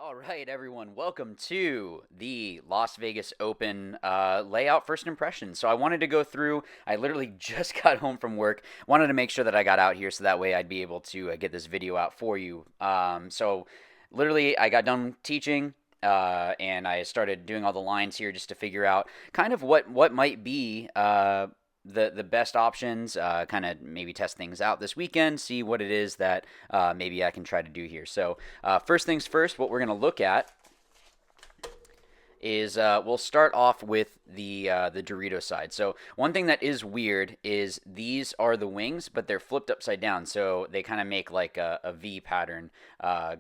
All right, everyone, welcome to the Las Vegas Open layout first impression. So I wanted to go through, I literally just got home from work, wanted to make sure that I got out here so that way I'd be able to get this video out for you. So literally, I got done teaching. And I started doing all the lines here just to figure out kind of what might be the best options, kind of maybe test things out this weekend, see what it is that maybe I can try to do here. So first things first, what we're going to look at is we'll start off with the Dorito side. So one thing that is weird is these are the wings, but they're flipped upside down, so they kind of make like a V pattern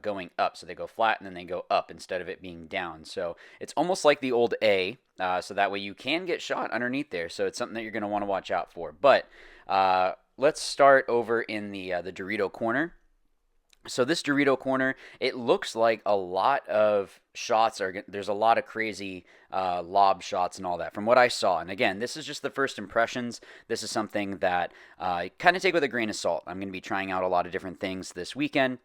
going up. So they go flat and then they go up instead of it being down. So it's almost like the old A. So that way you can get shot underneath there. So it's something that you're going to want to watch out for. But let's start over in the Dorito corner. So this Dorito corner, it looks like a lot of shots are. There's a lot of crazy lob shots and all that from what I saw. And again, this is just the first impressions. This is something that kind of take with a grain of salt. I'm going to be trying out a lot of different things this weekend.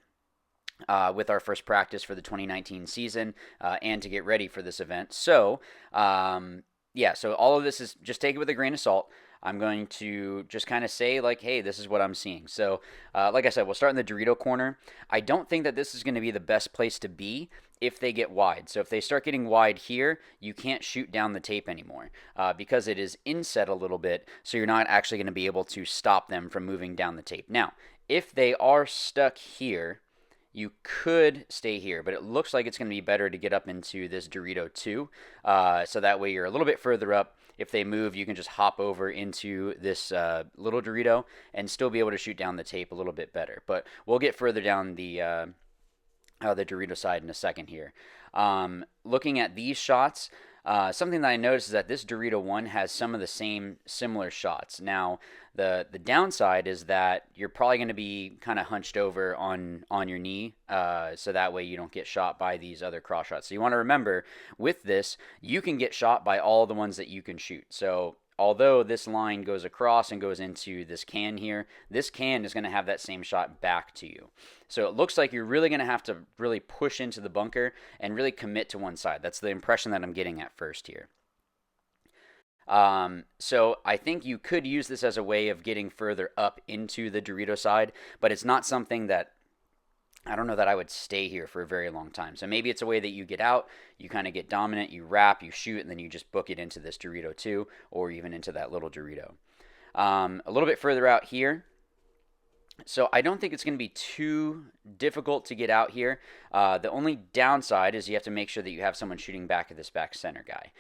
With our first practice for the 2019 season and to get ready for this event. So, yeah, so all of this is just take it with a grain of salt. I'm going to just kind of say, like, hey, this is what I'm seeing. So, like I said, we'll start in the Dorito corner. I don't think that this is going to be the best place to be if they get wide. So if they start getting wide here, you can't shoot down the tape anymore because it is inset a little bit, so you're not actually going to be able to stop them from moving down the tape. Now, if they are stuck here, you could stay here, but it looks like it's going to be better to get up into this Dorito 2. So that way you're a little bit further up. If they move, you can just hop over into this little Dorito and still be able to shoot down the tape a little bit better. But we'll get further down the Dorito side in a second here. Looking at these shots, something that I noticed is that this Dorito 1 has some of the same similar shots. Now, the downside is that you're probably going to be kind of hunched over on your knee, so that way you don't get shot by these other cross shots. So you want to remember, with this, you can get shot by all the ones that you can shoot. So although this line goes across and goes into this can here, this can is going to have that same shot back to you. So it looks like you're really going to have to really push into the bunker and really commit to one side. That's the impression that I'm getting at first here. So I think you could use this as a way of getting further up into the Dorito side, but it's not something that I don't know that I would stay here for a very long time. So maybe it's a way that you get out, you kind of get dominant, you wrap, you shoot, and then you just book it into this Dorito 2 or even into that little Dorito. A little bit further out here, so I don't think it's going to be too difficult to get out here. The only downside is you have to make sure that you have someone shooting back at this back center guy.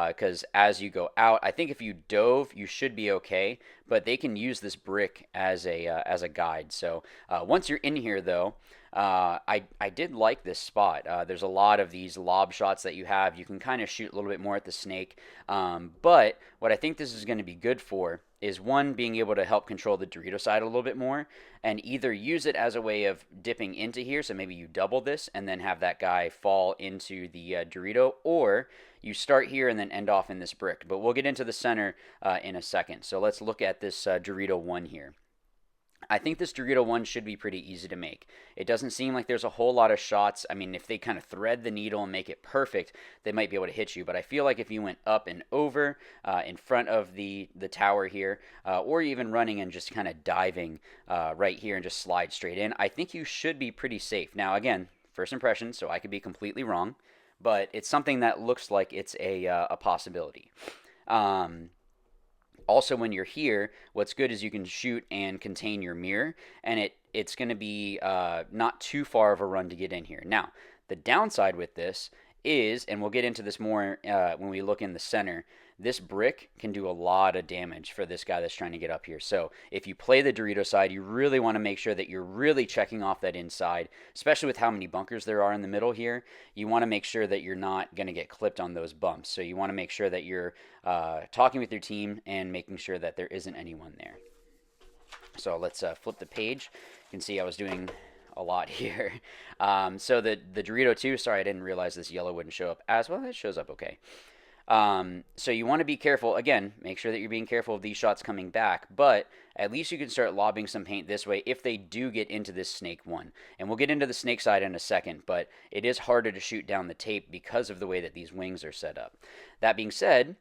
Because as you go out, I think if you dove, you should be okay. But they can use this brick as a guide. So once you're in here, though, I did like this spot. There's a lot of these lob shots that you have. You can kind of shoot a little bit more at the snake. But what I think this is going to be good for is one, being able to help control the Dorito side a little bit more and either use it as a way of dipping into here. So maybe you double this and then have that guy fall into the Dorito, or you start here and then end off in this brick. But we'll get into the center in a second. So let's look at this Dorito 1 here. I think this Dorito 1 should be pretty easy to make. It doesn't seem like there's a whole lot of shots. I mean, if they kind of thread the needle and make it perfect, they might be able to hit you. But I feel like if you went up and over in front of the tower here, or even running and just kind of diving right here and just slide straight in, I think you should be pretty safe. Now, again, first impression, so I could be completely wrong, but it's something that looks like it's a possibility. Also, when you're here, what's good is you can shoot and contain your mirror, and it's going to be not too far of a run to get in here. Now, the downside with this is, and we'll get into this more when we look in the center, this brick can do a lot of damage for this guy that's trying to get up here. So if you play the Dorito side, you really want to make sure that you're really checking off that inside, especially with how many bunkers there are in the middle here. You want to make sure that you're not going to get clipped on those bumps. So you want to make sure that you're talking with your team and making sure that there isn't anyone there. So let's flip the page. You can see I was doing a lot here. So the Dorito 2, sorry, I didn't realize this yellow wouldn't show up as well. It shows up okay. So you want to be careful. Again, make sure that you're being careful of these shots coming back, but at least you can start lobbing some paint this way if they do get into this snake one. And we'll get into the snake side in a second, but it is harder to shoot down the tape because of the way that these wings are set up. That being said,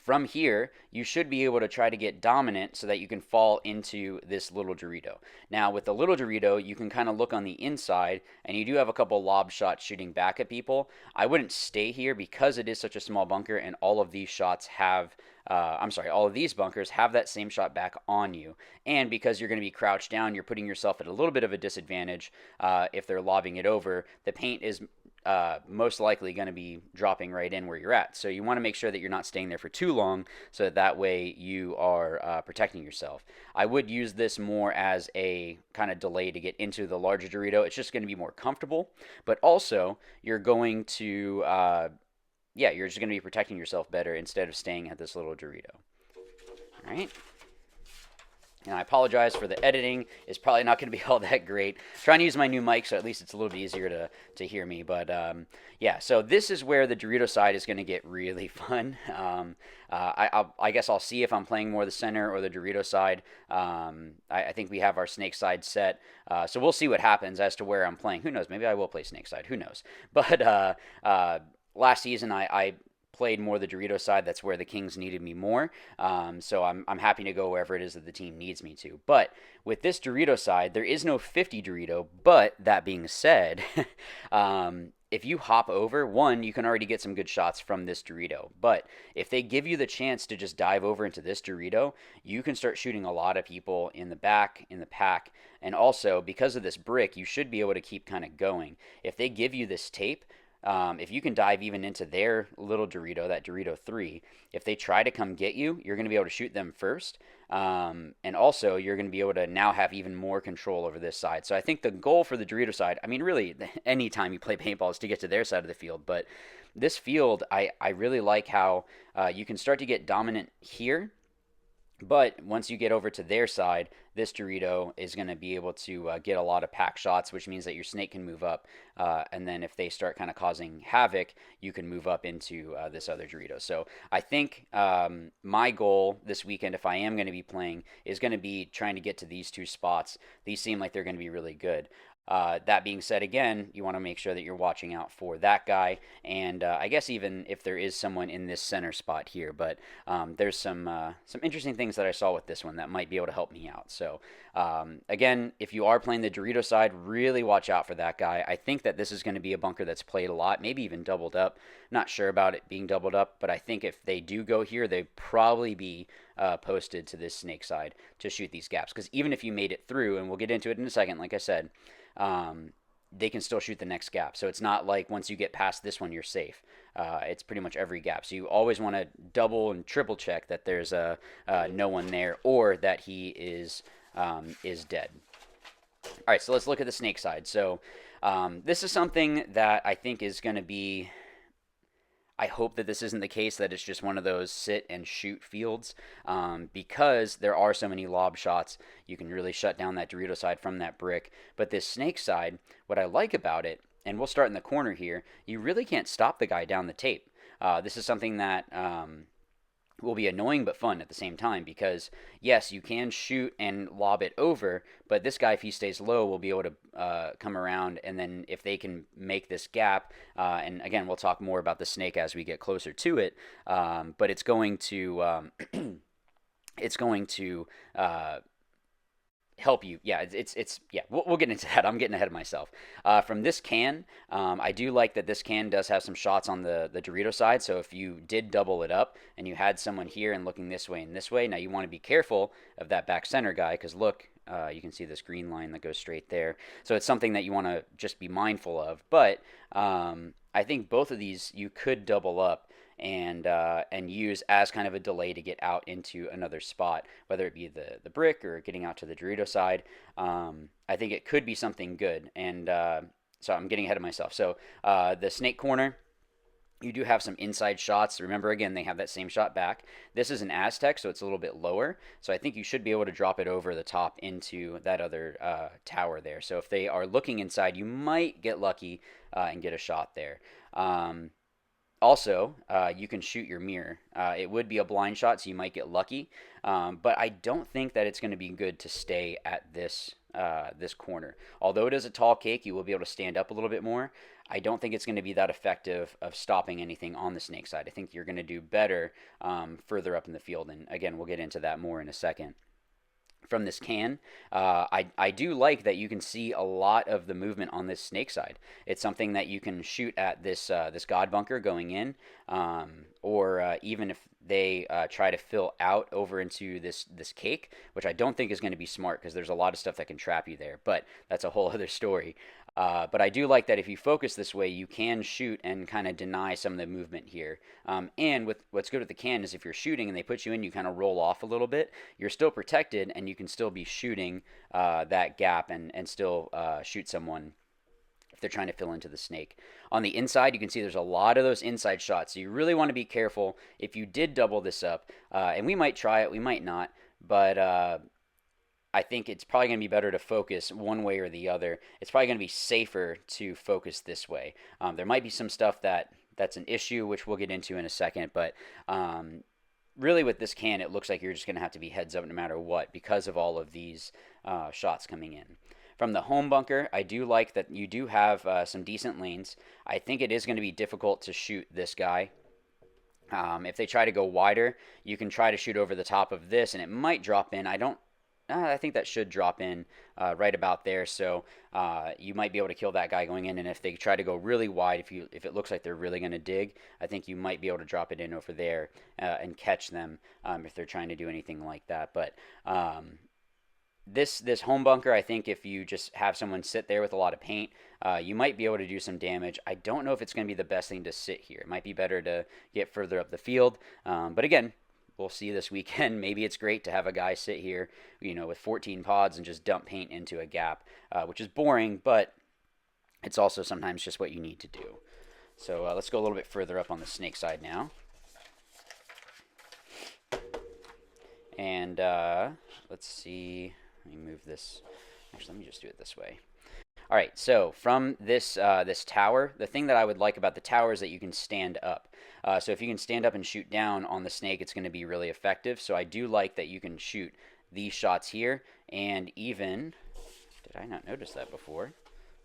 from here, you should be able to try to get dominant so that you can fall into this little Dorito. Now, with the little Dorito, you can kind of look on the inside, and you do have a couple lob shots shooting back at people. I wouldn't stay here because it is such a small bunker, and all of these shots have, all of these bunkers have that same shot back on you. And because you're going to be crouched down, you're putting yourself at a little bit of a disadvantage if they're lobbing it over. The paint is most likely going to be dropping right in where you're at. So you want to make sure that you're not staying there for too long so that way you are protecting yourself. I would use this more as a kind of delay to get into the larger Dorito. It's just going to be more comfortable, but also you're going to, you're just going to be protecting yourself better instead of staying at this little Dorito. All right. And I apologize for the editing. It's probably not going to be all that great. I'm trying to use my new mic, so at least it's a little bit easier to hear me. But yeah, so this is where the Dorito side is going to get really fun. I guess I'll see if I'm playing more the center or the Dorito side. I think we have our snake side set. So we'll see what happens as to where I'm playing. Who knows? Maybe I will play snake side. Who knows? But last season I played more the Dorito side. That's where the Kings needed me more. So I'm happy to go wherever it is that the team needs me to. But with this Dorito side, there is no 50 Dorito. But that being said, if you hop over, one, you can already get some good shots from this Dorito. But if they give you the chance to just dive over into this Dorito, you can start shooting a lot of people in the back, in the pack. And also, because of this brick, you should be able to keep kind of going. If they give you this tape, if you can dive even into their little Dorito, that Dorito 3, if they try to come get you, you're going to be able to shoot them first. And also, you're going to be able to now have even more control over this side. So I think the goal for the Dorito side, I mean, really, anytime you play paintball is to get to their side of the field. But this field, I really like how you can start to get dominant here. But once you get over to their side, this Dorito is going to be able to get a lot of pack shots, which means that your snake can move up. And then if they start kind of causing havoc, you can move up into this other Dorito. So I think my goal this weekend, if I am going to be playing, is going to be trying to get to these two spots. These seem like they're going to be really good. That being said, again, you want to make sure that you're watching out for that guy, and I guess even if there is someone in this center spot here, but there's some interesting things that I saw with this one that might be able to help me out. So again, if you are playing the Dorito side, really watch out for that guy. I think that this is going to be a bunker that's played a lot, maybe even doubled up. Not sure about it being doubled up, but I think if they do go here, they'd probably be posted to this snake side to shoot these gaps, because even if you made it through, and we'll get into it in a second, like I said, they can still shoot the next gap. So it's not like once you get past this one, you're safe. It's pretty much every gap. So you always want to double and triple check that there's no one there, or that he is dead. All right, so let's look at the snake side. So this is something that I think is going to be, I hope that this isn't the case, that it's just one of those sit and shoot fields, because there are so many lob shots. You can really shut down that Dorito side from that brick. But this snake side, what I like about it, and we'll start in the corner here, you really can't stop the guy down the tape. This is something that will be annoying but fun at the same time, because yes, you can shoot and lob it over, but this guy, if he stays low, will be able to come around, and then if they can make this gap, and again, we'll talk more about the snake as we get closer to it, but it's going to help you. Yeah, it's yeah. We'll get into that. I'm getting ahead of myself. From this can, I do like that this can does have some shots on the Dorito side. So if you did double it up and you had someone here and looking this way and this way, now you want to be careful of that back center guy, because look, you can see this green line that goes straight there. So it's something that you want to just be mindful of. But I think both of these you could double up and use as kind of a delay to get out into another spot, whether it be the brick or getting out to the Dorito side. I think it could be something good, and so I'm getting ahead of myself. So the snake corner, you do have some inside shots. Remember, again, they have that same shot back. This is an Aztec, so it's a little bit lower. So I think you should be able to drop it over the top into that other tower there. So if they are looking inside, you might get lucky and get a shot there. Also, you can shoot your mirror. It would be a blind shot, so you might get lucky. But I don't think that it's going to be good to stay at this corner. Although it is a tall cake, you will be able to stand up a little bit more. I don't think it's going to be that effective of stopping anything on the snake side. I think you're going to do better further up in the field. And again, we'll get into that more in a second. From this can, I do like that you can see a lot of the movement on this snake side. It's something that you can shoot at this God bunker going in, or even if they try to fill out over into this cake, which I don't think is going to be smart because there's a lot of stuff that can trap you there. But that's a whole other story. But I do like that if you focus this way, you can shoot and kind of deny some of the movement here. And what's good with the can is if you're shooting and they put you in, you kind of roll off a little bit. You're still protected, and you can still be shooting that gap and still shoot someone if they're trying to fill into the snake. On the inside, you can see there's a lot of those inside shots. So you really want to be careful if you did double this up. And we might try it, we might not. But I think it's probably going to be better to focus one way or the other. It's probably going to be safer to focus this way. There might be some stuff that's an issue, which we'll get into in a second. But really, with this can, it looks like you're just going to have to be heads up no matter what because of all of these shots coming in. From the home bunker, I do like that you do have some decent lanes. I think it is going to be difficult to shoot this guy. If they try to go wider, you can try to shoot over the top of this, and it might drop in. I think that should drop in right about there. So you might be able to kill that guy going in. And if they try to go really wide, if it looks like they're really going to dig, I think you might be able to drop it in over there and catch them if they're trying to do anything like that. But this home bunker, I think if you just have someone sit there with a lot of paint, you might be able to do some damage. I don't know if it's going to be the best thing to sit here. It might be better to get further up the field. But again, we'll see this weekend. Maybe it's great to have a guy sit here, with 14 pods and just dump paint into a gap, which is boring, but it's also sometimes just what you need to do. So let's go a little bit further up on the snake side now. And let's see. Let me move this. Actually, let me just do it this way. All right, so from this this tower, the thing that I would like about the tower is that you can stand up. So if you can stand up and shoot down on the snake, it's going to be really effective. So I do like that you can shoot these shots here, and even, did I not notice that before?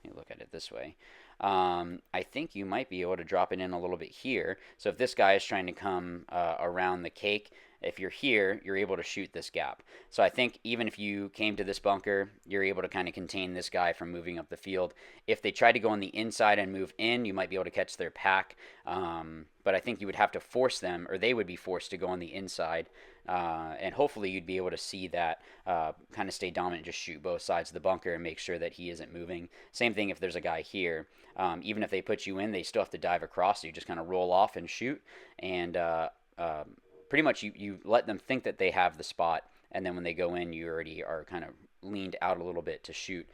Let me look at it this way. I think you might be able to drop it in a little bit here. So if this guy is trying to come around the cake, if you're here, you're able to shoot this gap. So I think even if you came to this bunker, you're able to kind of contain this guy from moving up the field. If they try to go on the inside and move in, you might be able to catch their pack. But I think you would have to force them, or they would be forced to go on the inside. And hopefully you'd be able to see that, kind of stay dominant, just shoot both sides of the bunker and make sure that he isn't moving. Same thing if there's a guy here. Even if they put you in, they still have to dive across, so you just kind of roll off and shoot. And pretty much you let them think that they have the spot, and then when they go in, you already are kind of leaned out a little bit to shoot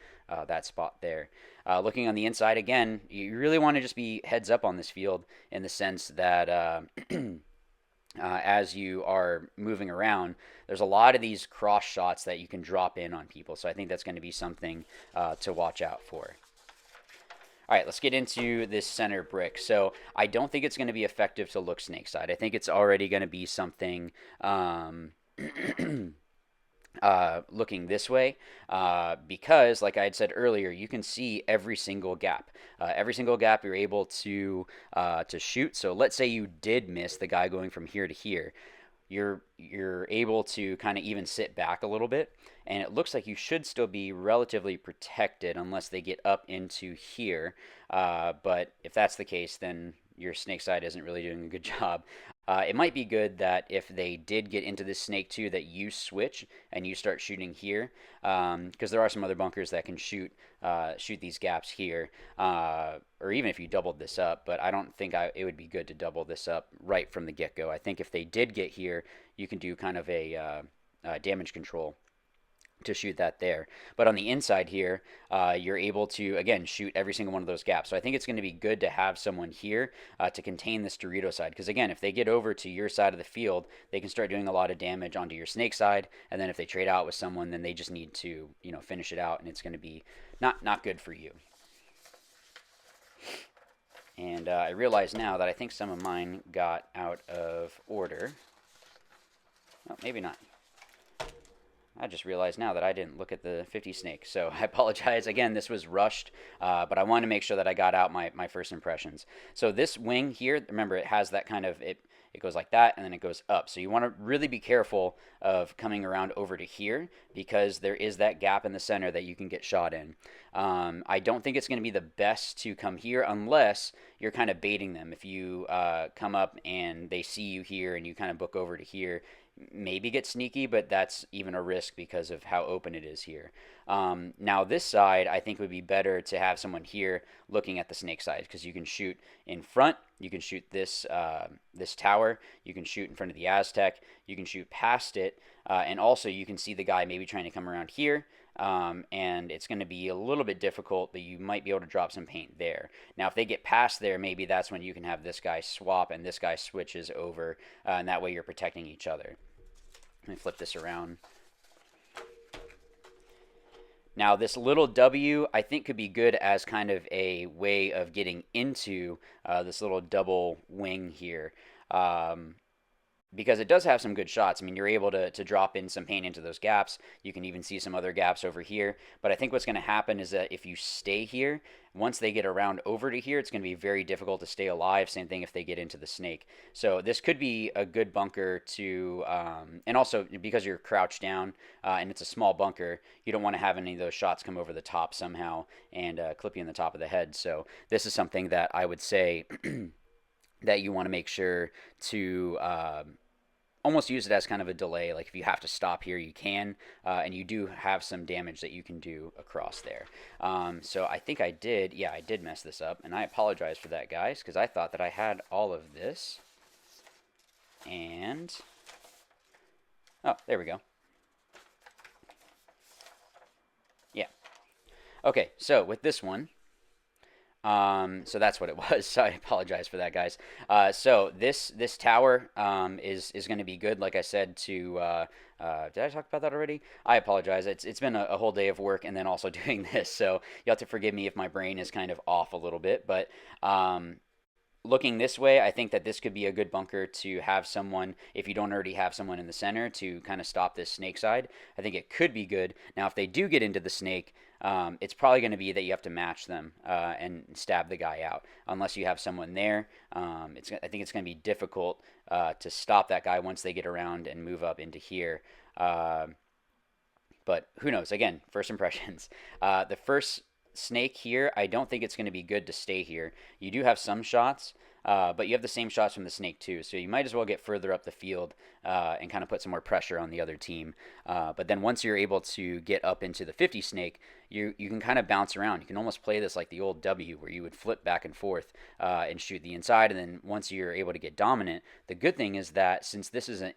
that spot there. Looking on the inside again, you really want to just be heads up on this field in the sense that as you are moving around, there's a lot of these cross shots that you can drop in on people. So I think that's going to be something to watch out for. All right, let's get into this center brick. So I don't think it's going to be effective to look snake side. I think it's already going to be something looking this way because, like I had said earlier, you can see every single gap. Every single gap you're able to shoot. So let's say you did miss the guy going from here to here. You're able to kind of even sit back a little bit, and it looks like you should still be relatively protected unless they get up into here. But if that's the case, then your snake side isn't really doing a good job. It might be good that if they did get into this snake too, that you switch and you start shooting here, because there are some other bunkers that can shoot these gaps here, or even if you doubled this up. But I don't think it would be good to double this up right from the get-go. I think if they did get here, you can do kind of a damage control to shoot that there. But on the inside here, you're able to, again, shoot every single one of those gaps. So I think it's going to be good to have someone here to contain this Dorito side. Because, again, if they get over to your side of the field, they can start doing a lot of damage onto your snake side. And then if they trade out with someone, then they just need to, finish it out. And it's going to be not good for you. And I realize now that I think some of mine got out of order. Oh, maybe not. I just realized now that I didn't look at the 50 snake, so I apologize. Again, this was rushed, but I wanted to make sure that I got out my first impressions. So this wing here, remember, it has that kind of, it goes like that, and then it goes up. So you want to really be careful of coming around over to here, because there is that gap in the center that you can get shot in. I don't think it's going to be the best to come here unless you're kind of baiting them. If you come up and they see you here and you kind of book over to here, maybe get sneaky, but that's even a risk because of how open it is here. Now this side, I think it would be better to have someone here looking at the snake side, because you can shoot in front, you can shoot this this tower, you can shoot in front of the Aztec, you can shoot past it, and also you can see the guy maybe trying to come around here. And it's going to be a little bit difficult, but you might be able to drop some paint there. Now, if they get past there, maybe that's when you can have this guy swap and this guy switches over, and that way you're protecting each other. Let me flip this around. Now, this little W, I think, could be good as kind of a way of getting into this little double wing here. Because it does have some good shots. I mean, you're able to drop in some paint into those gaps. You can even see some other gaps over here. But I think what's going to happen is that if you stay here, once they get around over to here, it's going to be very difficult to stay alive. Same thing if they get into the snake. So this could be a good bunker to, and also because you're crouched down and it's a small bunker, you don't want to have any of those shots come over the top somehow and clip you in the top of the head. So this is something that I would say that you want to make sure to almost use it as kind of a delay. Like if you have to stop here, you can, and you do have some damage that you can do across there. So I think I did mess this up, and I apologize for that, guys, because I thought that I had all of this. And, oh, there we go. Yeah. Okay, so with this one, so that's what it was. So I apologize for that, guys. So this tower is going to be good, like I said. To did I talk about that already? I apologize. It's been a whole day of work and then also doing this, so you have to forgive me if my brain is kind of off a little bit. But looking this way, I think that this could be a good bunker to have someone, if you don't already have someone in the center, to kind of stop this snake side. I think it could be good. Now, if they do get into the snake, it's probably going to be that you have to match them and stab the guy out. Unless you have someone there, I think it's going to be difficult to stop that guy once they get around and move up into here. But who knows? Again, first impressions. The first snake here, I don't think it's going to be good to stay here. You do have some shots, but you have the same shots from the snake too, so you might as well get further up the field and kind of put some more pressure on the other team. But then once you're able to get up into the 50 snake, you can kind of bounce around. You can almost play this like the old W, where you would flip back and forth and shoot the inside, and then once you're able to get dominant, the good thing is that since this is an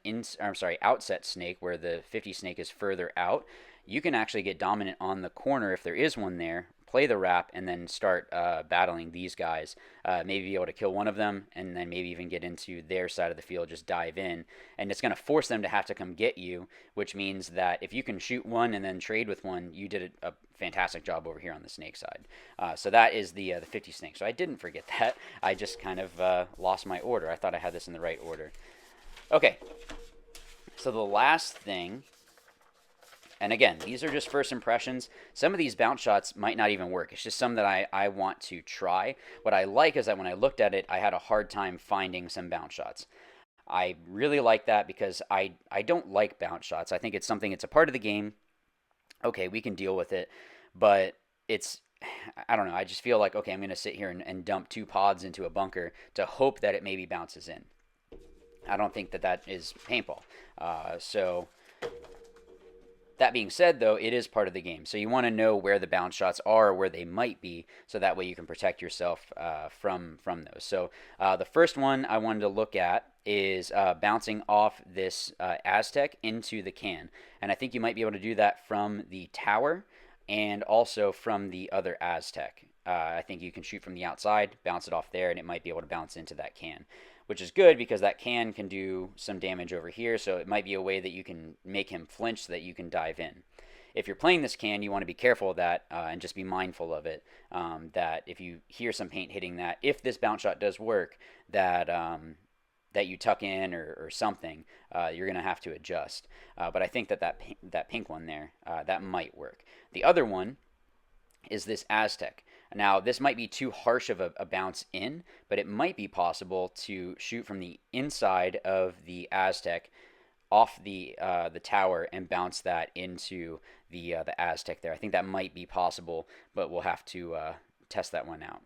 outset snake, where the 50 snake is further out, you can actually get dominant on the corner if there is one there, play the wrap, and then start battling these guys. Maybe be able to kill one of them, and then maybe even get into their side of the field, just dive in. And it's going to force them to have to come get you, which means that if you can shoot one and then trade with one, you did a fantastic job over here on the snake side. So that is the 50 snake. So I didn't forget that. I just kind of lost my order. I thought I had this in the right order. Okay. So the last thing... And again, these are just first impressions. Some of these bounce shots might not even work. It's just some that I want to try. What I like is that when I looked at it, I had a hard time finding some bounce shots. I really like that because I don't like bounce shots. I think it's a part of the game. Okay, we can deal with it. But I don't know. I just feel like, okay, I'm going to sit here and dump 2 pods into a bunker to hope that it maybe bounces in. I don't think that is paintball. That being said, though, it is part of the game. So you want to know where the bounce shots are, where they might be, so that way you can protect yourself from those. So the first one I wanted to look at is bouncing off this Aztec into the can. And I think you might be able to do that from the tower and also from the other Aztec. I think you can shoot from the outside, bounce it off there, and it might be able to bounce into that can, which is good because that can do some damage over here, so it might be a way that you can make him flinch so that you can dive in. if you're playing this can, you want to be careful of that and just be mindful of it. That if you hear some paint hitting that, if this bounce shot does work, that that you tuck in or something, you're going to have to adjust. But I think that pink one there, that might work. The other one is this Aztec. Now, this might be too harsh of a bounce in, but it might be possible to shoot from the inside of the Aztec off the tower and bounce that into the Aztec there. I think that might be possible, but we'll have to test that one out.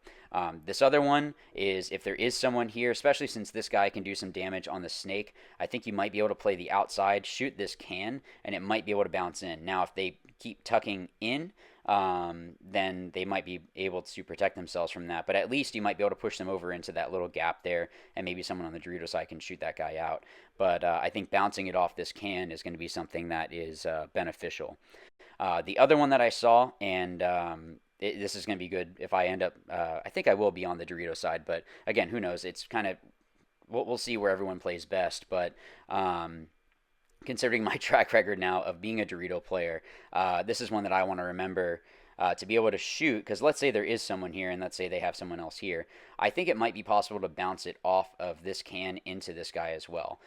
This other one is if there is someone here, especially since this guy can do some damage on the snake, I think you might be able to play the outside, shoot this can, and it might be able to bounce in. Now, if they keep tucking in, then they might be able to protect themselves from that. But at least you might be able to push them over into that little gap there, and maybe someone on the Dorito side can shoot that guy out. But I think bouncing it off this can is going to be something that is beneficial. The other one that I saw, and this is going to be good if I end up, I think I will be on the Dorito side, but again, who knows? It's kind of, we'll see where everyone plays best, but considering my track record now of being a Dorito player, this is one that I want to remember to be able to shoot, because let's say there is someone here, and let's say they have someone else here. I think it might be possible to bounce it off of this can into this guy as well.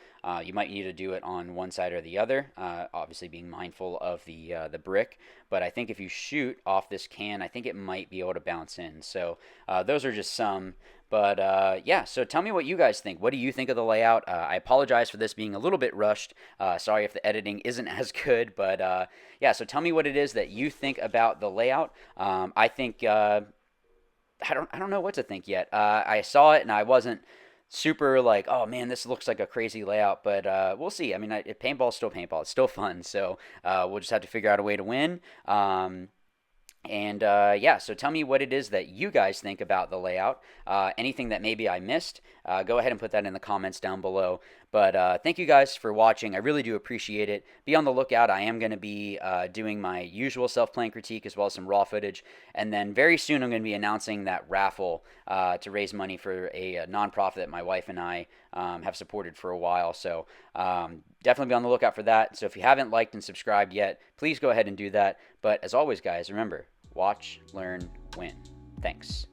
You might need to do it on one side or the other, obviously being mindful of the brick, but I think if you shoot off this can, I think it might be able to bounce in. So those are just some. But yeah, so tell me what you guys think. What do you think of the layout? I apologize for this being a little bit rushed. Sorry if the editing isn't as good, but yeah, so tell me what it is that you think about the layout. I think I don't know what to think yet. I saw it and I wasn't super like, oh man, this looks like a crazy layout, but we'll see. I mean, paintball's still paintball. It's still fun, so we'll just have to figure out a way to win. And yeah, so tell me what it is that you guys think about the layout. Anything that maybe I missed, go ahead and put that in the comments down below. But thank you guys for watching. I really do appreciate it. Be on the lookout. I am going to be doing my usual self-playing critique as well as some raw footage. And then very soon I'm going to be announcing that raffle to raise money for a nonprofit that my wife and I have supported for a while. So definitely be on the lookout for that. So if you haven't liked and subscribed yet, please go ahead and do that. But as always, guys, remember, watch, learn, win. Thanks.